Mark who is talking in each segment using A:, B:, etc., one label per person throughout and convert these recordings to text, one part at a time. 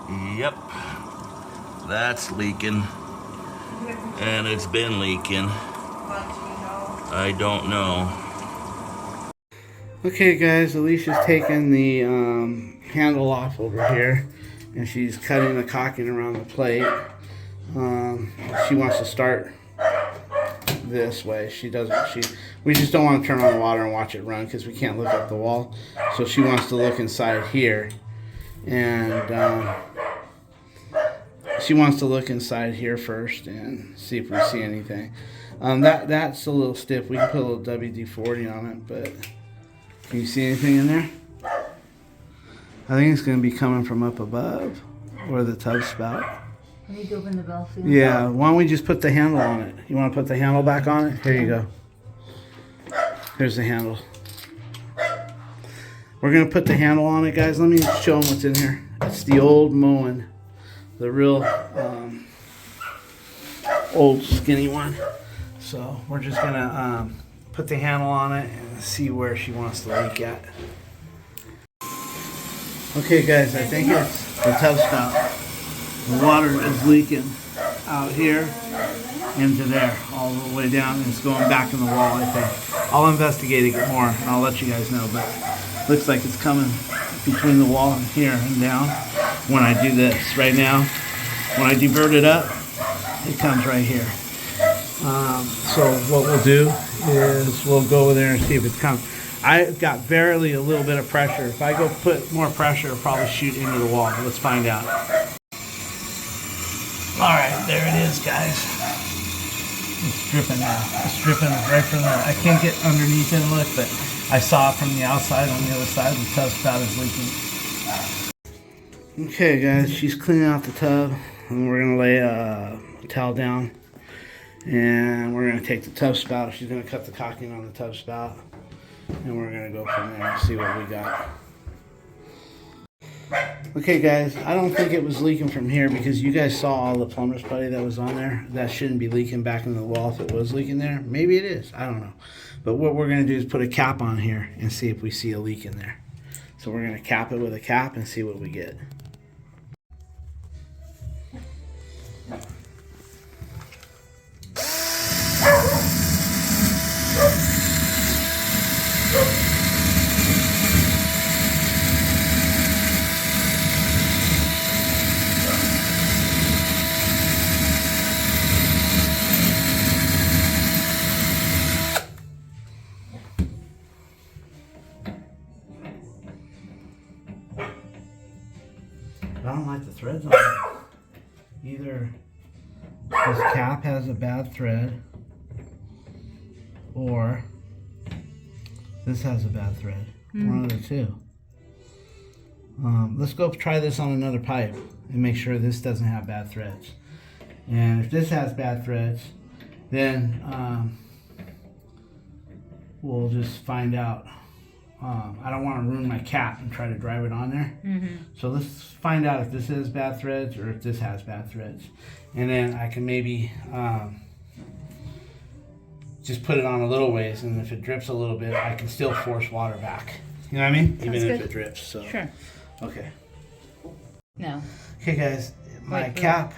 A: Yep, that's leaking, and it's been leaking. I don't know. Okay guys, Alicia's taking the handle off over here, and she's cutting the caulking around the plate. She wants to start this way. We just don't want to turn on the water and watch it run because we can't look up the wall. So she wants to look inside here, and she wants to look inside here first and see if we see anything. That's a little stiff. We can put a little WD-40 on it, but can you see anything in there? I think it's going to be coming from up above or the tub spout.
B: I need to open the valve.
A: Yeah, why don't we just put the handle on it? You want to put the handle back on it? Here you go. Here's the handle. We're going to put the handle on it, guys. Let me show them what's in here. It's the old Moen. The real old skinny one. So we're just going to put the handle on it and see where she wants to leak at. Okay guys, I think it's the tub spout. The water is leaking out here into there, all the way down, and it's going back in the wall, I think. I'll investigate it more, and I'll let you guys know, but looks like it's coming between the wall and here and down when I do this. Right now, when I divert it up, it comes right here. So what we'll do is we'll go over there and see if it's coming. I got barely a little bit of pressure. If I go put more pressure, it'll probably shoot into the wall. Let's find out. All right, there it is, guys. It's dripping now. It's dripping right from there. I can't get underneath it and look, but I saw it from the outside. On the other side, the tub spout is leaking. Okay, guys, she's cleaning out the tub, and we're gonna lay a towel down, and we're gonna take the tub spout. She's gonna cut the caulking on the tub spout, and we're gonna go from there and see what we got. Okay guys, I don't think it was leaking from here because you guys saw all the plumber's putty that was on there. That shouldn't be leaking back into the wall if it was leaking there. Maybe it is, I don't know. But what we're gonna do is put a cap on here and see if we see a leak in there. So we're gonna cap it with a cap and see what we get. I don't like the threads on it. Either this cap has a bad thread or this has a bad thread. One of the two. Let's go try this on another pipe and make sure this doesn't have bad threads. And if this has bad threads, then we'll just find out. I don't want to ruin my cap and try to drive it on there. So let's find out if this has bad threads or if this has bad threads. And then I can maybe just put it on a little ways, and if it drips a little bit, I can still force water back. You know what I mean? Even if it drips. So.
B: Sure.
A: Okay.
B: No.
A: Okay guys, my cap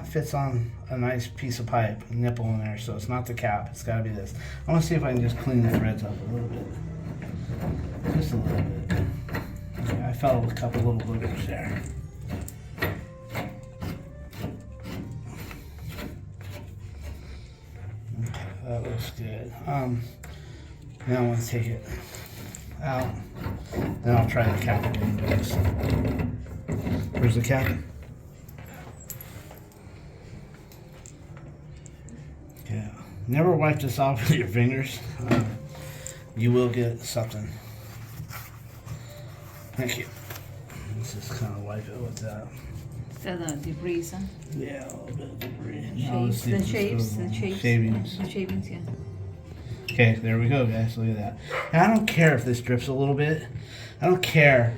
A: fits on a nice piece of pipe, a nipple in there, so it's not the cap, it's gotta be this. I wanna see if I can just clean the threads up a little bit. Just a little bit. Okay, I felt a couple little boogers there. Okay, that looks good. Now I'm gonna take it out, then I'll try the cap again. Where's the cap? Yeah. Never wipe this off with your fingers. You will get something. Thank you. Let's just kind of wipe it with that.
B: Is that the debris, huh?
A: Yeah, a little bit of debris.
B: The shavings,
A: Shavings.
B: The shavings, yeah.
A: Okay, there we go, guys. Look at that. And I don't care if this drips a little bit. I don't care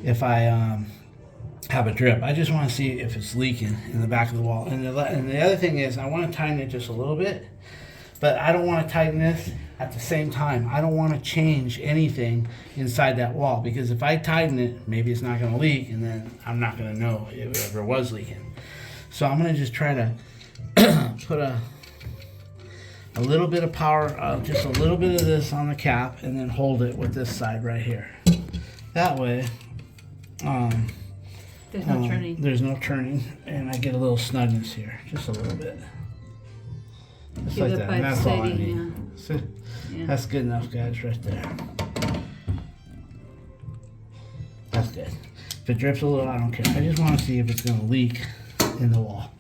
A: if I have a drip. I just want to see if it's leaking in the back of the wall. And the other thing is, I want to tighten it just a little bit, but I don't want to tighten this at the same time, I don't want to change anything inside that wall, because if I tighten it, maybe it's not going to leak, and then I'm not going to know if it ever was leaking. So I'm going to just try to put a little bit of power, just a little bit of this on the cap, and then hold it with this side right here. That way,
B: there's no turning.
A: There's no turning, and I get a little snugness here, just a little bit. Just like that, and that's all I need. So, that's good enough, guys, right there. That's good. If it drips a little, I don't care. I just want to see if it's going to leak in the wall.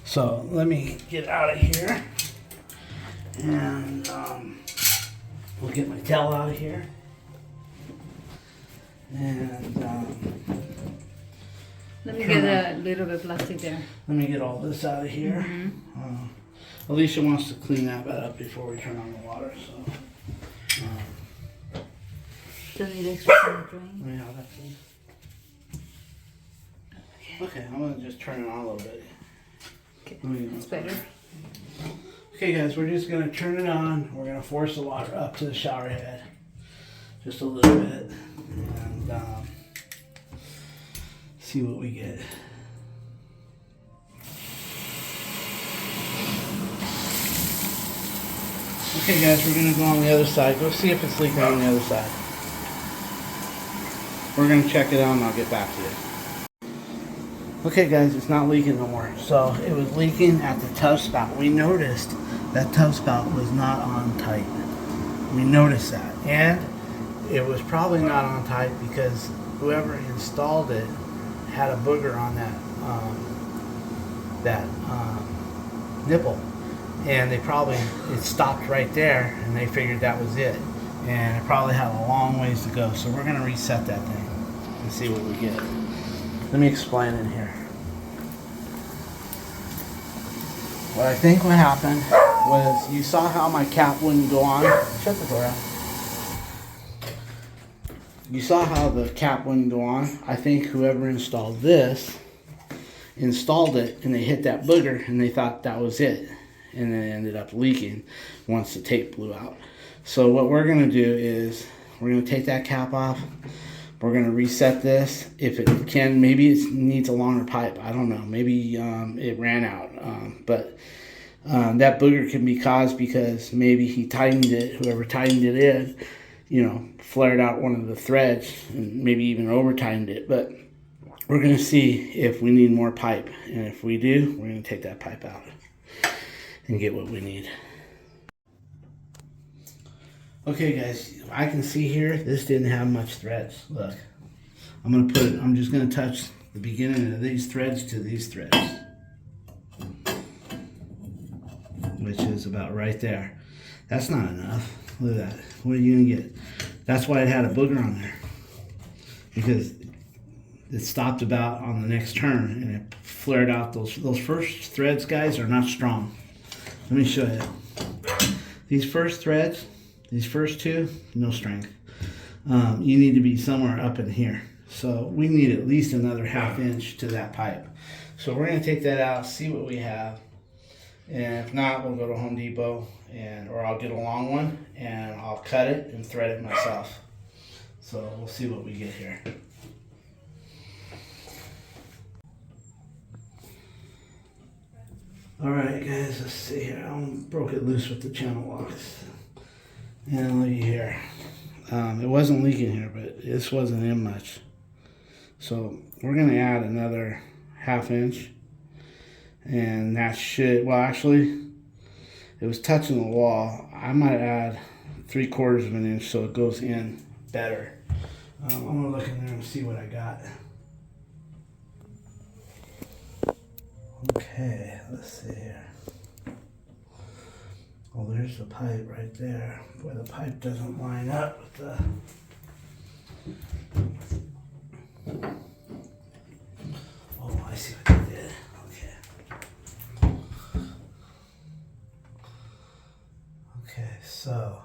A: So let me get out of here, and we'll get my towel out of here, and
B: let me get a little bit of plastic there.
A: let me get all this out of here. Alicia wants to clean that up before we turn on the water, so.
B: Don't need extra from the drain.
A: Yeah, that's it. Okay, I'm gonna just turn it on a little bit.
B: Okay, that's better.
A: Okay, guys, we're just gonna turn it on. We're gonna force the water up to the shower head, just a little bit, and see what we get. Okay, guys, we're gonna go on the other side. Go see if it's leaking on the other side. We're gonna check it out, and I'll get back to you. Okay, guys, it's not leaking no more. So it was leaking at the tub spout. We noticed that tub spout was not on tight. We noticed that, and it was probably not on tight because whoever installed it had a booger on that nipple, and it stopped right there, and they figured that was it, and it probably had a long ways to go. So we're gonna reset that thing and see what we get. Let me explain it here. What I think what happened was, you saw how my cap wouldn't go on. Shut the door out. You saw how the cap wouldn't go on. I think whoever installed this installed it, and they hit that booger, and they thought that was it, and then it ended up leaking once the tape blew out. So what we're gonna do is we're gonna take that cap off. We're gonna reset this. If it can, maybe it needs a longer pipe. I don't know. Maybe it ran out. But that booger can be caused because maybe he tightened it. Whoever tightened it in, flared out one of the threads, and maybe even over tightened it. But we're gonna see if we need more pipe, and if we do, we're gonna take that pipe out and get what we need. Okay, guys, I can see here this didn't have much threads. Look, I'm just gonna touch the beginning of these threads to these threads, which is about right there. That's not enough. Look at that. What are you gonna get? That's why it had a booger on there, because it stopped about on the next turn, and it flared out. Those first threads, guys, are not strong. Let me show you. These first threads, these first two, no strength. You need to be somewhere up in here. So we need at least another 1/2 inch to that pipe. So we're gonna take that out, see what we have. And if not, we'll go to Home Depot, or I'll get a long one, and I'll cut it and thread it myself. So we'll see what we get here. Alright, guys, let's see here. I broke it loose with the channel locks. And look here. It wasn't leaking here, but this wasn't in much. So we're going to add another 1/2 inch. And that should, well, actually, it was touching the wall. I might add 3/4 of an inch so it goes in better. I'm going to look in there and see what I got. Okay, let's see here. Oh, there's the pipe right there. Boy, the pipe doesn't line up with the... Oh, I see what they did. Okay. Okay, so...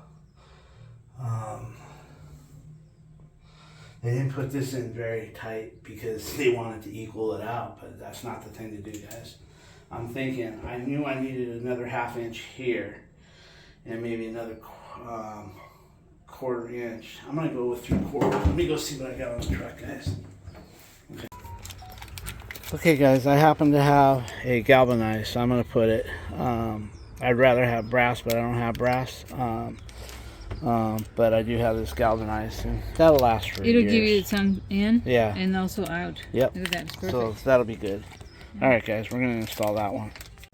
A: they didn't put this in very tight because they wanted to equal it out, but that's not the thing to do, guys. I'm thinking, I knew I needed another 1/2 inch here, and maybe another quarter inch. I'm gonna go with 3/4. Let me go see what I got on the truck, guys. Okay guys, I happen to have a galvanized, so I'm gonna put it. I'd rather have brass, but I don't have brass. But I do have this galvanized, and that'll last for
B: It'll
A: years.
B: give you some in,
A: yeah,
B: and also out.
A: Yep.
B: Look at that, it's perfect.
A: So that'll be good. All right, guys, we're gonna install that one.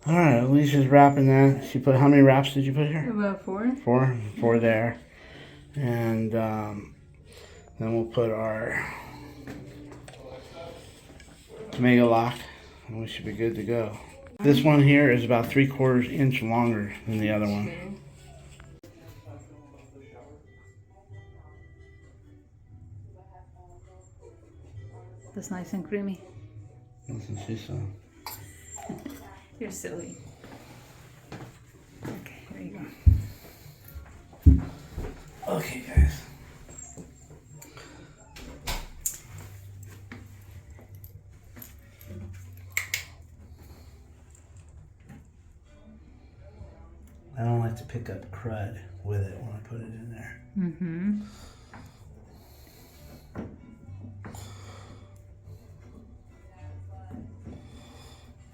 A: All right, Alicia's wrapping that. She put, how many wraps did you put here?
B: About 4.
A: 4 there, and then we'll put our Mega Lock, and we should be good to go. This one here is about 3/4 inch longer than the other one.
B: That's nice and creamy.
A: That's what she saw.
B: You're silly. Okay, there you go.
A: Okay, guys. I don't like to pick up crud with it when I put it in there.
B: Mm-hmm.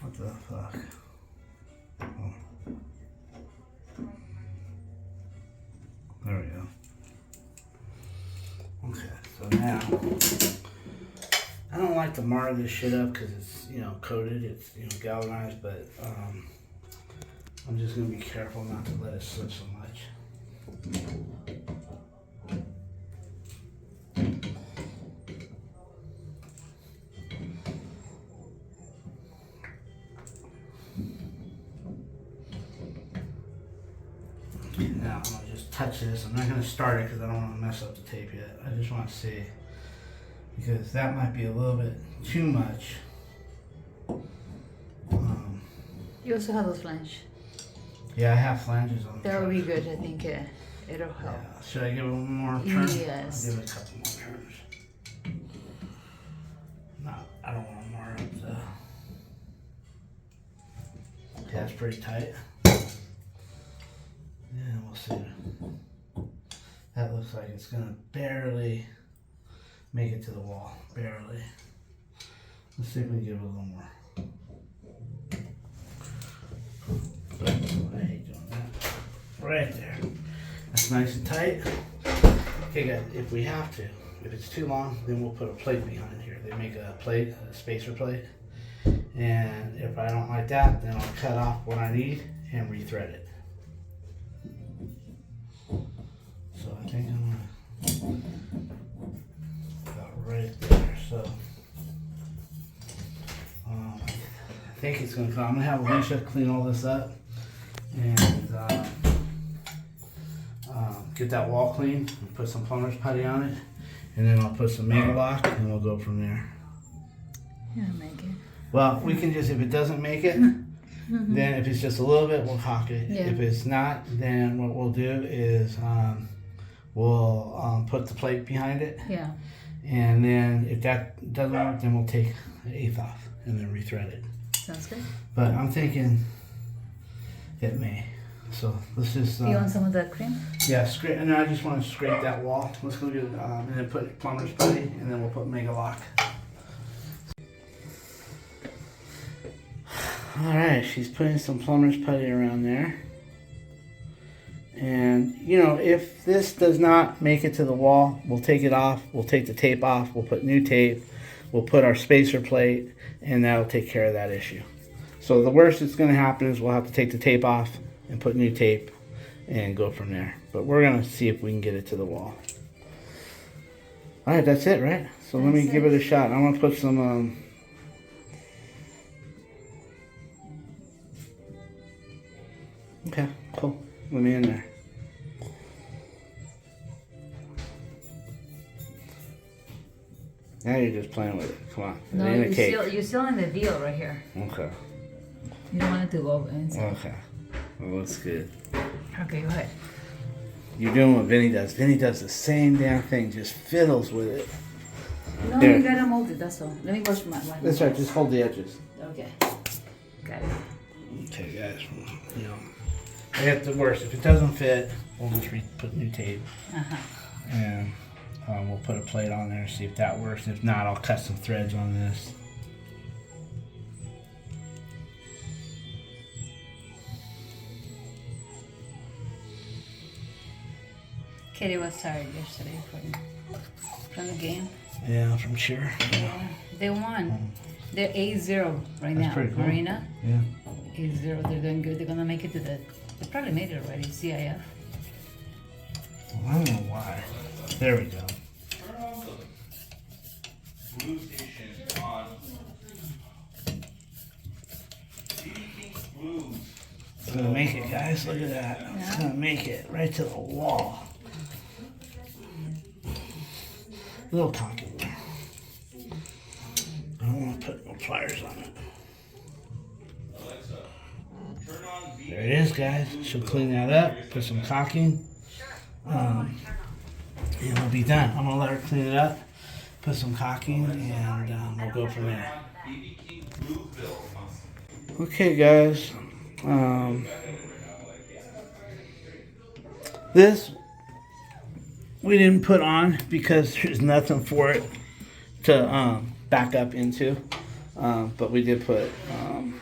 A: What the fuck? Oh. There we go. Okay, so now I don't like to mar this shit up because it's, you know, coated, it's, you know, galvanized, but I'm just gonna be careful not to let it slip so much. Okay, now I'm gonna just touch this. I'm not gonna start it because I don't want to mess up the tape yet. I just want to see, because that might be a little bit too much.
B: You also have those flange.
A: Yeah, I have flanges on.
B: That would be good. I think it'll help.
A: Yeah. Should I give it one more turn?
B: Yes.
A: I'll give it a couple more turns. No, I don't want to mar up the. Okay, that's pretty tight. Yeah, we'll see. That looks like it's gonna barely make it to the wall. Barely. Let's see if we can give it a little more. I hate doing that. Right there. That's nice and tight. Okay guys, if we have to, if it's too long, then we'll put a plate behind here. They make a plate, a spacer plate. And if I don't like that, then I'll cut off what I need and rethread it. So I think I'm gonna about right there. So I think it's gonna come. I'm gonna have Alicia clean all this up and get that wall clean and put some plumber's putty on it, and then I'll put some Mega Lock and we'll go from there.
B: Yeah, make it.
A: Well, we can just, if it doesn't make it, then if it's just a little bit, we'll caulk it.
B: Yeah.
A: If it's not, then what we'll do is we'll put the plate behind it.
B: Yeah.
A: And then if that doesn't work, then we'll take an 1/8 off and then rethread it.
B: Sounds good.
A: But I'm thinking it may. So let's just.
B: You want some of that cream?
A: Yeah, scrape. And I just want to scrape that wall. Let's go get and then put plumber's putty, and then we'll put Mega Lock. All right, she's putting some plumber's putty around there. And you know, if this does not make it to the wall, we'll take it off. We'll take the tape off. We'll put new tape. We'll put our spacer plate, and that'll take care of that issue. So the worst that's going to happen is we'll have to take the tape off and put new tape and go from there. But we're going to see if we can get it to the wall. All right, that's it, right? So let me give it a shot. I want to put some okay, cool. Let me in there. Now you're just playing with it. Come on.
B: No,
A: It ain't a cake.
B: you're still in the veal right here.
A: Okay.
B: You don't want it to go inside.
A: Okay. Well, looks good.
B: Okay, go ahead.
A: You're doing what Vinny does. Vinny does the same damn thing, just fiddles with it.
B: No,
A: Here.
B: you gotta mold it, that's all. Let me wash my
A: That's right, just hold the edges.
B: Okay. Got it.
A: Okay, guys. You know, If the worst, if it doesn't fit, we'll just put new tape. And we'll put a plate on there and see if that works. If not, I'll cut some threads on this.
B: Katie was tired yesterday from the game.
A: Yeah, from cheer.
B: Yeah, they won. They're 8-0 right
A: That's
B: now.
A: pretty cool.
B: Marina,
A: Yeah.
B: 8-0. They're doing good. They're gonna make it to the. They probably made it already. CIF.
A: Well, I don't know why. There we go.
C: Blue station on Blues.
A: It's gonna make it, guys. Look at that. It's gonna make it right to the wall. A little cocky there. I don't want to put no pliers on it.
C: Alexa, turn on V.
A: There it is, guys. She'll clean that up, put some caulking, and it'll be done. I'm gonna let her clean it up, put some caulking, and we'll go from there.
C: BB King Blueville.
A: Okay, guys. This we didn't put on because there's nothing for it to back up into. But we did put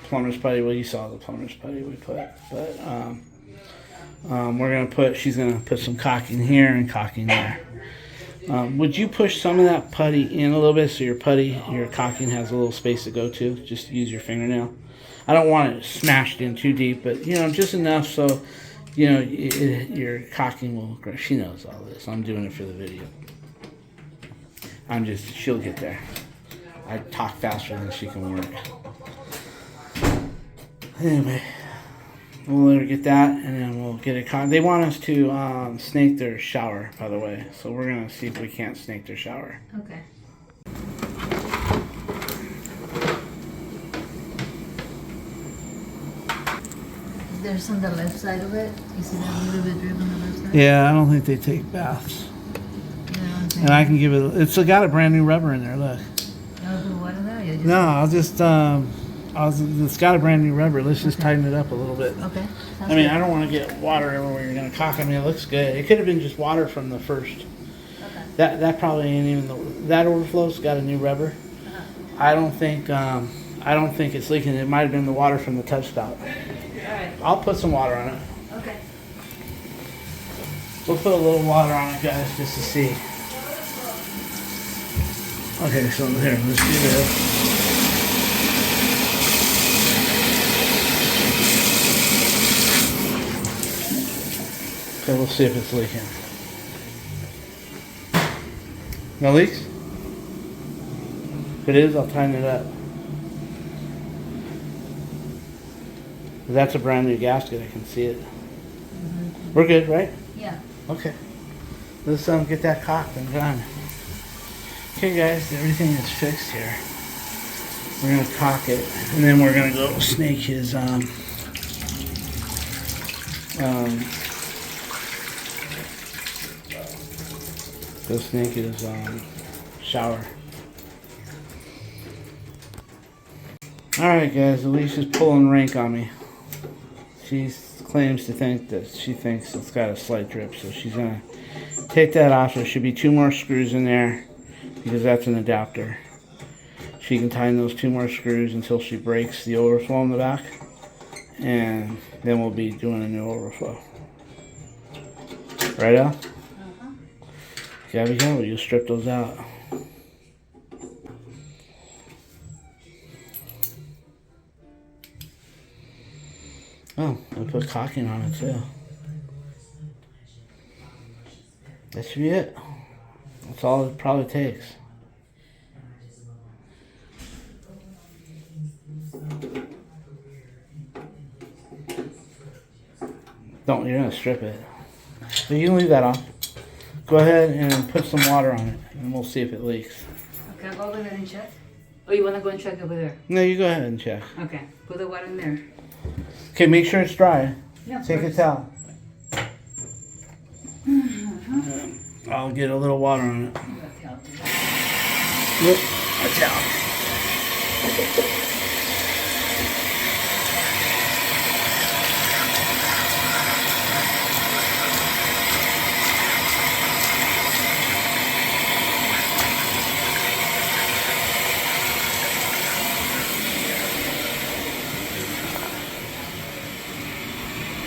A: plumber's putty. Well, you saw the plumber's putty we put. But we're gonna put. She's gonna put some caulking here and caulking there. Would you push some of that putty in a little bit so your caulking has a little space to go to? Just use your fingernail. I don't want it smashed in too deep, but just enough so your caulking will grow. She knows all this. I'm doing it for the video. She'll get there. I talk faster than she can work. Anyway, we'll let her get that, and then we'll get it caught. They want us to snake their shower, by the way, so we're gonna see if we can't snake their shower.
B: Okay. There's on the left side of it. You see that little bit drip on the left side?
A: Yeah, I don't think they take baths.
B: Yeah.
A: And I can give it. It's got a brand new rubber in there. Look.
B: I'll put water there. You just...
A: No, I'll just. It's got a brand new rubber. Let's just tighten it up a little bit.
B: Okay.
A: I mean, I don't want to get water everywhere you're gonna caulk. I mean, it looks good. It could have been just water from the first.
B: Okay.
A: That probably ain't even that overflow's got a new rubber. I don't think it's leaking. It might have been the water from the tub spout.
B: Alright.
A: I'll put some water on it.
B: Okay.
A: We'll put a little water on it, guys, just to see. Okay, so here, let's do this. Okay, we'll see if it's leaking. No leaks? If it is, I'll tighten it up. That's a brand new gasket, I can see it. We're good, right?
B: Yeah.
A: Okay. Let's get that caulked and done. Okay guys, everything is fixed here. We're gonna caulk it, and then we're gonna go snake his shower. Alright guys, Alicia's pulling rank on me. She claims to think that she thinks it's got a slight drip, so she's gonna take that off. There should be 2 more screws in there because that's an adapter. She can tighten those 2 more screws until she breaks the overflow in the back, and then we'll be doing a new overflow. Right, Al? Gotta be careful, you'll strip those out. Oh, I put caulking on it too. That should be it. That's all it probably takes. You're gonna strip it. But you can leave that on. Go ahead and put some water on it, and we'll see if it leaks.
B: Okay, I'll go over there and check. Or you wanna go and check over there?
A: No, you go ahead and check.
B: Okay, put the water in there.
A: Okay, make sure it's dry.
B: Yeah,
A: Take a towel. I'll get a little water on it. Look, a towel.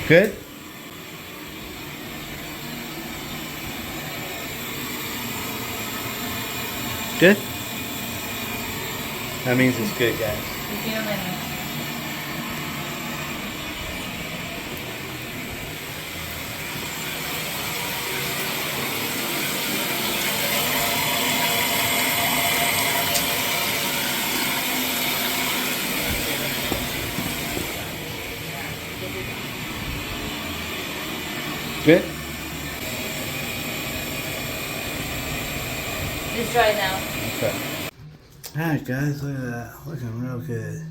A: Good? Good? That means it's good, guys.
B: You feel it?
A: Good?
B: It's dry now.
A: Okay. Alright guys, look at that. Looking real good.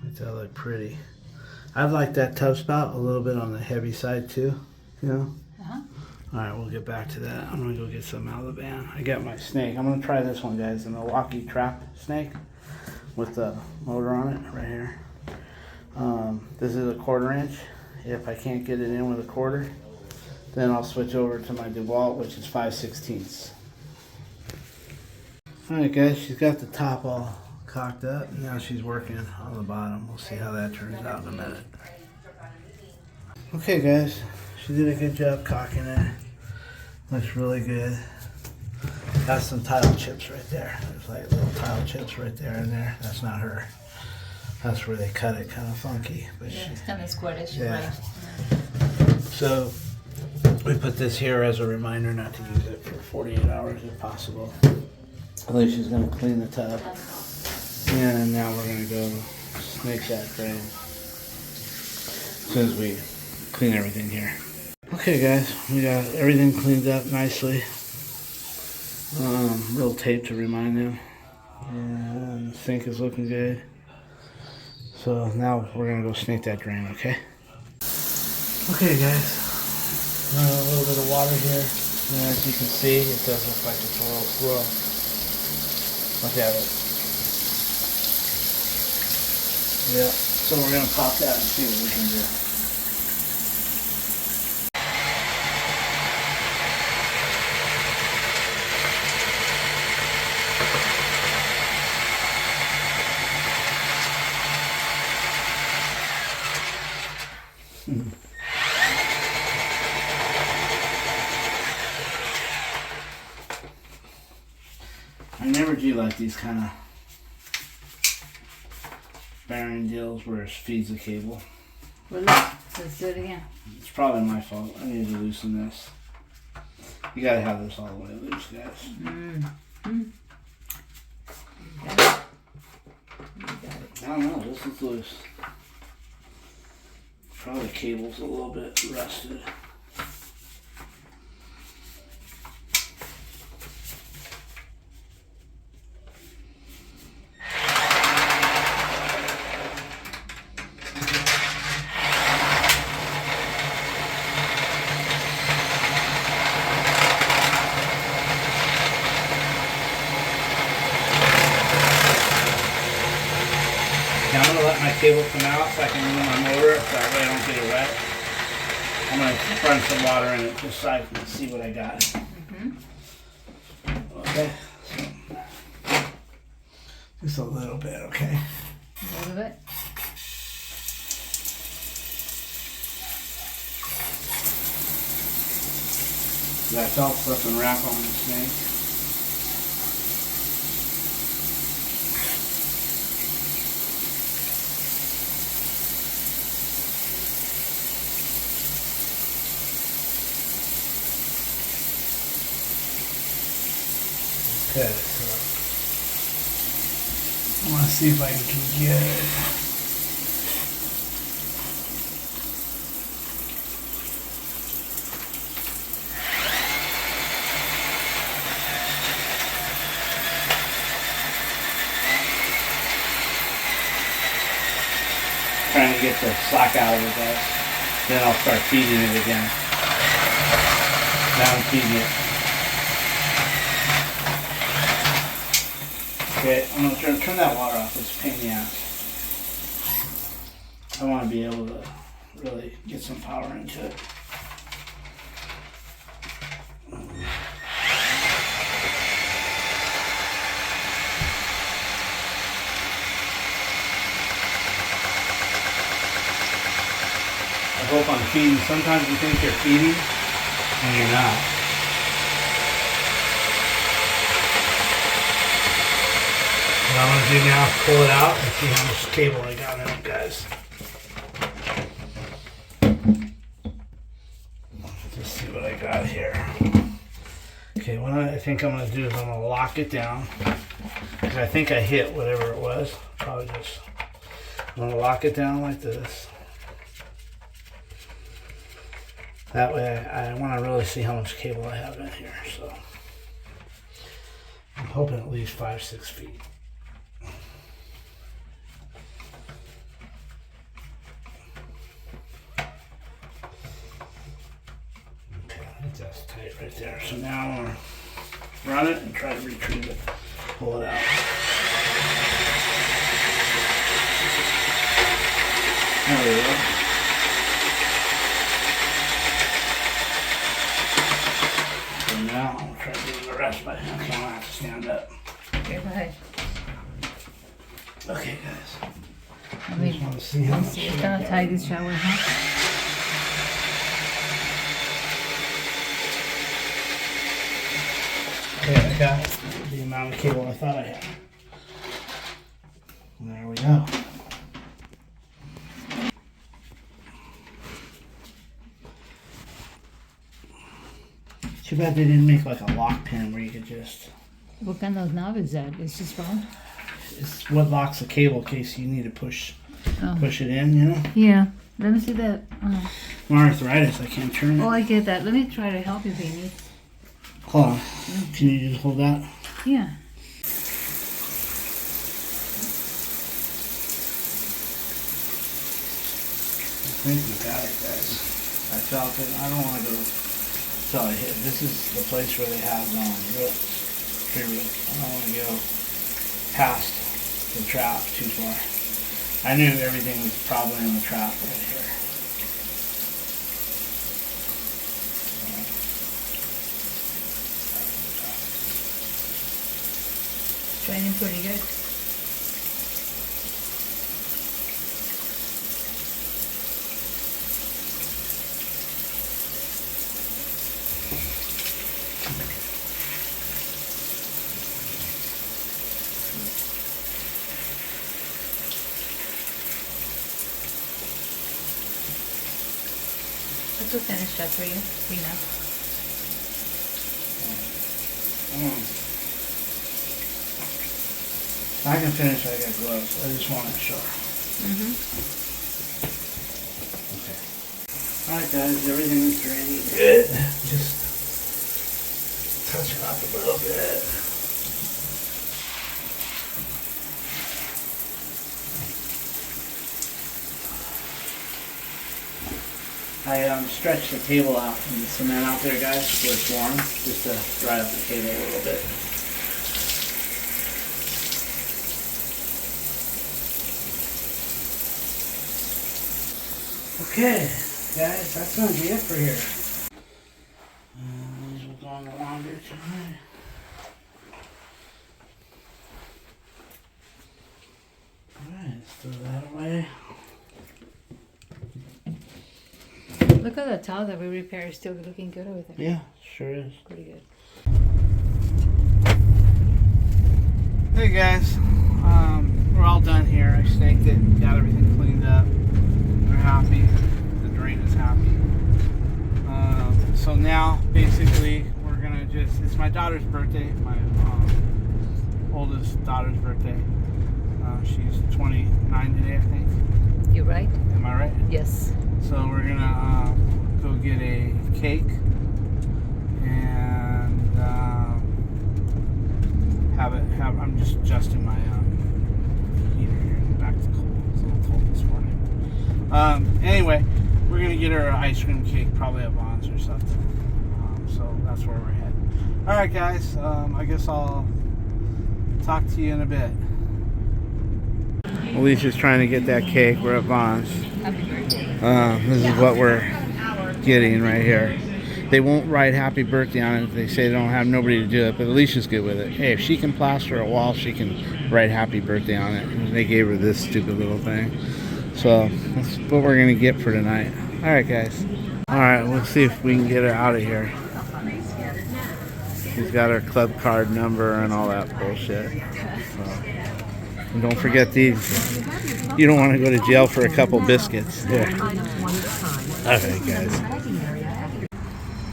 A: Make that look pretty. I like that tub spout a little bit on the heavy side too. You know?
B: Uh-huh.
A: Alright, we'll get back to that. I'm gonna go get some out of the van. I got my snake. I'm gonna try this one, guys. The Milwaukee trap snake with the motor on it right here. This is a 1/4 inch. If I can't get it in with a 1/4, then I'll switch over to my DeWalt, which is 5/16. Alright guys, she's got the top all cocked up. Now she's working on the bottom. We'll see how that turns out in a minute. Okay guys, she did a good job cocking it. Looks really good. Got some tile chips right there. There's like little tile chips right there and there. That's not her. That's where they cut it kind of funky. But
B: Yeah, it's kind of squarish,
A: Yeah.
B: right?
A: So we put this here as a reminder not to use it for 48 hours if possible. At least she's going to clean the tub. And now we're going to go snake that drain as soon as we clean everything here. Okay guys, we got everything cleaned up nicely. Little tape to remind them. And the sink is looking good. So now we're going to go snake that drain, okay? Okay guys, running a little bit of water here. And as you can see, it does look like it's a little slow. Look at it. Yeah, so we're going to pop that and see what we can do. I never do like these kind of bearing deals where it feeds the cable.
B: Well, let's do it again.
A: It's probably my fault. I need to loosen this. You gotta have this all the way loose, guys.
B: You got it. You got it.
A: I don't know, this is loose. Probably the cable's a little bit rusted. Now I'm going to let my cable come out so I can run my motor so that way I don't get it wet. I'm going to run some water in it just so I can see what I got. Okay. So, just a little bit, okay?
B: A little bit.
A: That's all flip and wrap on the snake. Okay, so I want to see if I can get it. Trying to get the slack out of it, guys. Then I'll start feeding it again. Now I'm feeding it. Okay, I'm going to turn that water off. It's a pain in the ass. I want to be able to really get some power into it. hope I'm feeding. Sometimes you think you're feeding, and you're not. What I'm going to do now is pull it out and see how much cable I got in it, guys. Just see what I got here. Okay, what I think I'm going to do is I'm going to lock it down. Because I think I hit whatever it was. Probably just, I'm going to lock it down like this. That way I want to really see how much cable I have in here. So I'm hoping at least 5-6 feet. Okay, I think that's tight right there. So now I'm going to run it and try to retrieve it. Pull it out. There we go. So now I'll try doing the rest by hand, so I don't have to stand up.
B: Okay, go ahead.
A: Okay, guys.
B: I mean,
A: just want to see how
B: let's
A: much
B: see, it's gonna tie this shower, huh?
A: Okay, I got the amount of cable I thought I had. There we go. Too bad they didn't make like a lock pin where you could just...
B: What kind of knob is that? It's just round?
A: It's what locks the cable in case you need to push
B: Oh.
A: it in, you know?
B: Yeah. Let me see that. Oh.
A: My arthritis, I can't turn it.
B: Oh, I get that. Let me try to help you, baby.
A: Hold on. Can you just hold that?
B: Yeah.
A: I think we got it, guys. I felt it. I don't want to go till I hit. This is the place where they have roots, tree roots. I don't want to go past the trap too far. I knew everything was probably in the trap right here.
B: Training pretty good. Let's go finish that for you. Clean up.
A: I can finish. I got gloves. I just want to show her. Okay. All right, guys. Everything is draining good. Just touch it up a little bit. I stretched the table out in the cement out there, guys, where it's warm, just to dry up the table a little bit. Okay, guys, that's gonna be it for here. These will go on the laundry tonight. Alright, let's throw that away.
B: Look at the towel that we repaired. It's still looking good over there.
A: Yeah, sure is.
B: Pretty good.
A: Hey guys, we're all done here. I snaked it, got everything cleaned up. They're happy. The drain is happy. So now, basically, we're gonna it's my daughter's birthday, my oldest daughter's birthday. She's 29 today, I think.
B: You right?
A: Am I right?
B: Yes.
A: So we're gonna go get a cake and I'm just adjusting my heater here back to cold. It's a little cold this morning. Anyway, we're gonna get her an ice cream cake, probably at Vons or something. So that's where we're headed. All right, guys. I guess I'll talk to you in a bit. Alicia's trying to get that cake. We're at Vons.
B: Happy birthday.
A: This is what we're getting right here. They won't write happy birthday on it if they say they don't have nobody to do it, but Alicia's good with it. Hey, if she can plaster a wall, she can write happy birthday on it. And they gave her this stupid little thing. So that's what we're going to get for tonight. Alright, guys. Alright, we'll see if we can get her out of here. She's got her club card number and all that bullshit. So, and don't forget these. You don't want to go to jail for a couple biscuits. Yeah. Alright, guys.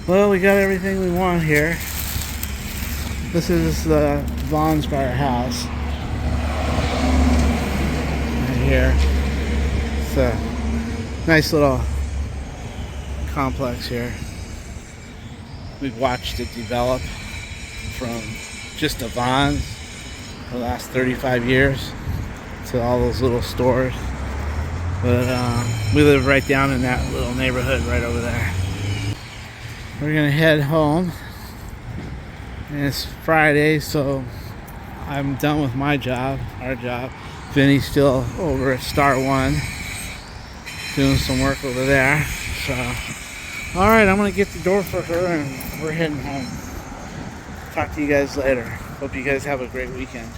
A: Well, we got everything we want here. This is the Vaughn's Bar house. Right here. It's a nice little complex here. We've watched it develop from just a Vaughn's for the last 35 years to all those little stores. But we live right down in that little neighborhood right over there. We're gonna head home. And it's Friday, so I'm done with my job, our job. Vinny's still over at Star One doing some work over there. So, alright, I'm gonna get the door for her and we're heading home. Talk to you guys later. Hope you guys have a great weekend.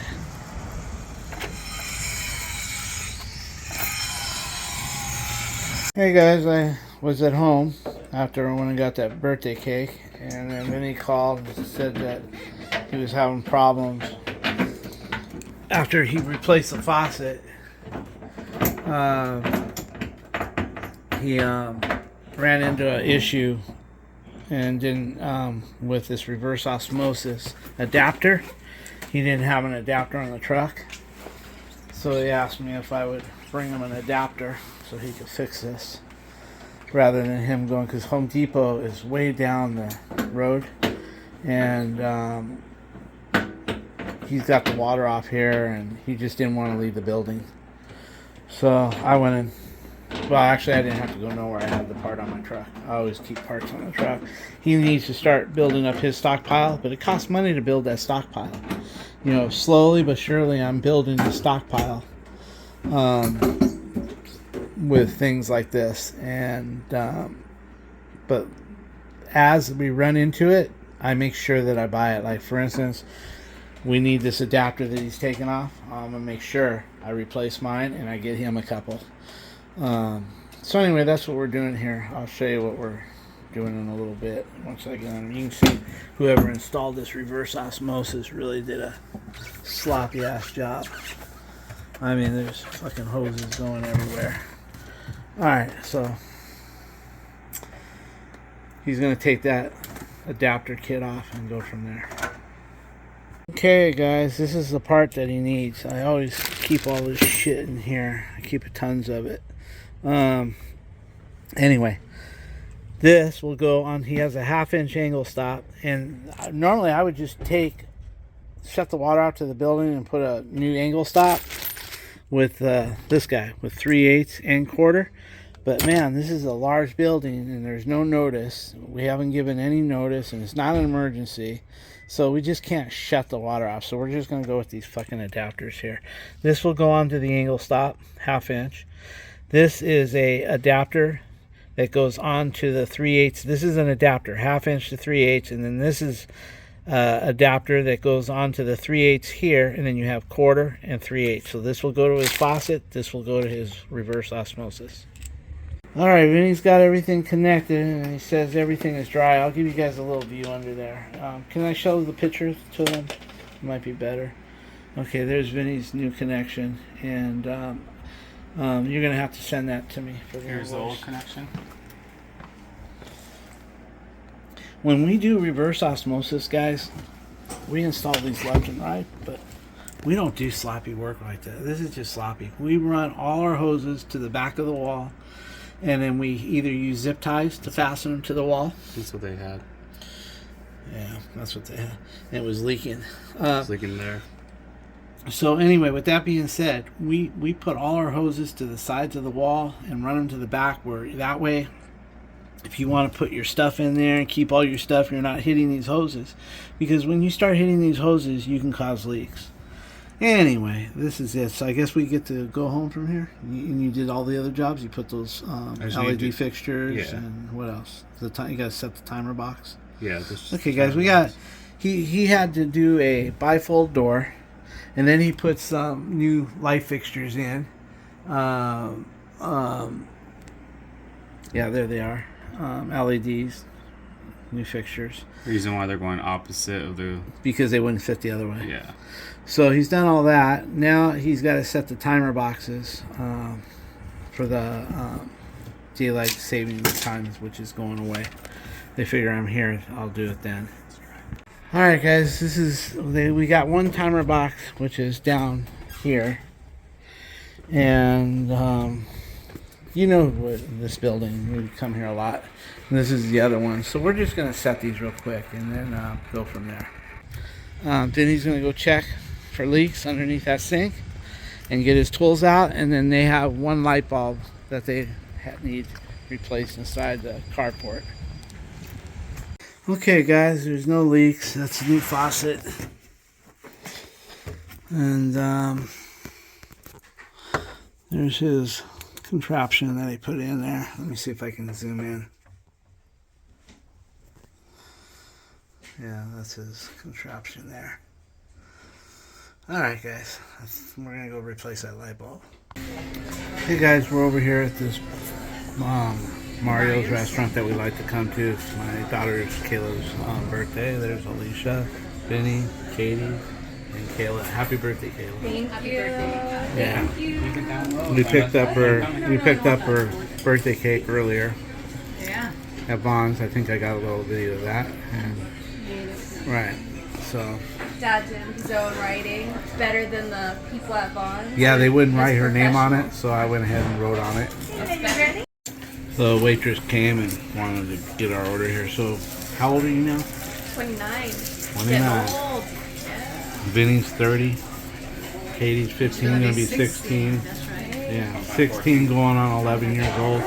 A: Hey guys, I was at home after when I got that birthday cake, and then Vinny called and said that he was having problems after he replaced the faucet. He ran into an issue and didn't with this reverse osmosis adapter. He didn't have an adapter on the truck, so he asked me if I would bring him an adapter so he could fix this rather than him going, because Home Depot is way down the road, and he's got the water off here and he just didn't want to leave the building. So I went in. Well, actually, I didn't have to go nowhere. I had the part on my truck. I always keep parts on the truck. He needs to start building up his stockpile, but it costs money to build that stockpile. You know, slowly but surely, I'm building the stockpile with things like this. And but as we run into it, I make sure that I buy it. Like, for instance, we need this adapter that he's taken off. I'm going to make sure I replace mine and I get him a couple. So anyway, that's what we're doing here. I'll show you what we're doing in a little bit once I get on. You can see whoever installed this reverse osmosis really did a sloppy ass job. I mean, there's fucking hoses going everywhere. Alright, so he's gonna take that adapter kit off and go from there. Okay guys, this is the part that he needs. I always keep all this shit in here. I keep tons of it. Anyway, this will go on. He has a 1/2 inch angle stop, and normally I would just shut the water out to the building and put a new angle stop with this guy with 3/8 and 1/4. But man, this is a large building and there's no notice. We haven't given any notice and it's not an emergency, so we just can't shut the water off. So we're just going to go with these fucking adapters here. This will go onto the angle stop, 1/2 inch. This is a adapter that goes on to the 3/8. This is an adapter, 1/2 inch to 3/8, and then this is adapter that goes on to the 3/8 here, and then you have 1/4 and 3/8. So this will go to his faucet. This will go to his reverse osmosis. Alright, Vinny's got everything connected and he says everything is dry. I'll give you guys a little view under there. Can I show the pictures to them? It might be better. Okay, there's Vinny's new connection, and you're going to have to send that to me.
D: Here's the old connection.
A: When we do reverse osmosis, guys, we install these left and right, but we don't do sloppy work like that. This is just sloppy. We run all our hoses to the back of the wall, and then we either use zip ties to fasten them to the wall.
D: That's what they had.
A: Yeah, that's what they had. And it was leaking.
D: It's leaking there.
A: So anyway, with that being said, we put all our hoses to the sides of the wall and run them to the back, where that way, if you want to put your stuff in there and keep all your stuff, you're not hitting these hoses. Because when you start hitting these hoses, you can cause leaks. Anyway, this is it. So I guess we get to go home from here. And you did all the other jobs. You put those LED fixtures, and what else? You got to set the timer box.
D: Yeah.
A: Okay, guys, we got. He had to do a bifold door, and then he put some new light fixtures in. Yeah, there they are. LEDs, new fixtures,
D: Reason why they're going opposite of the.
A: because they wouldn't fit the other way.
D: Yeah.
A: So he's done all that. Now he's got to set the timer boxes for the daylight saving times, which is going away. They figure I'm here, I'll do it then. All right, guys, we got one timer box, which is down here, and you know what, this building, we come here a lot. And this is the other one, so we're just gonna set these real quick and then go from there. Then he's gonna go check for leaks underneath that sink and get his tools out, and then they have one light bulb that they need replaced inside the carport. Okay, guys, there's no leaks. That's a new faucet. And there's his contraption that he put in there. Let me see if I can zoom in. Yeah, that's his contraption there. Alright, guys, we're going to go replace that light bulb. Hey, guys, we're over here at this Mario's restaurant that we like to come to. It's my daughter's Kayla's birthday. There's Alicia, Benny, Katie, and Kayla. Happy birthday, Kayla!
E: Thank you.
A: Yeah,
E: Thank you.
A: we picked up her birthday cake earlier.
E: Yeah.
A: At Vaughn's. I think I got a little video of that. And, right. So.
E: Dad did his own writing. Better than the people at Vaughn's.
A: Yeah, they wouldn't write
E: That's
A: her name on it,
E: professional.
A: so I went ahead and wrote on it.
E: That's better.
A: The waitress came and wanted to get our order here. So, how old are you now?
E: 29.
A: 29.
E: Getting old.
A: Vinny's 30. Katie's 15, gonna be 16.
B: That's right.
A: Yeah, 16 going on 11 years old.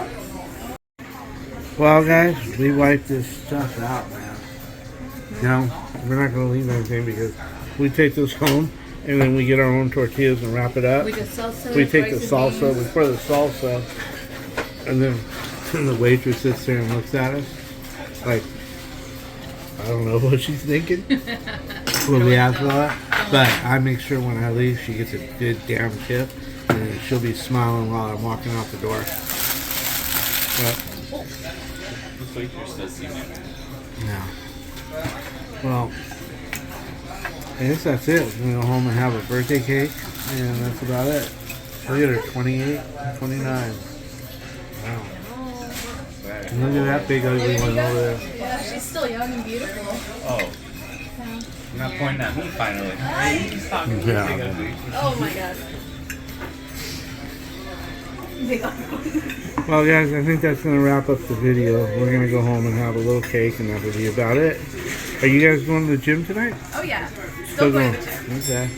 A: Well, guys, we wiped this stuff out, man. You know, we're not gonna leave anything because we take this home and then we get our own tortillas and wrap it up.
B: With the salsa.
A: We take the
B: rice and
A: salsa,
B: beans.
A: we pour the salsa, and then the waitress sits there and looks at us like, I don't know what she's thinking when we ask for that. But I make sure when I leave, she gets a good damn tip, and she'll be smiling while I'm walking out the door. Yeah. Well, I guess that's it. We're going to go home and have a birthday cake, and that's about it. Look at her, 28, 29. Wow. And look at that big ugly one over there.
E: Yeah, she's still young and beautiful.
C: Oh. You're not pointing at me finally. He's talking to
A: Yeah.
C: big ugly.
E: Oh my god.
A: Well, guys, I think that's going to wrap up the video. We're going to go home and have a little cake, and that'll be about it. Are you guys going to the gym tonight?
E: Oh yeah. Still going to the gym.
A: Okay.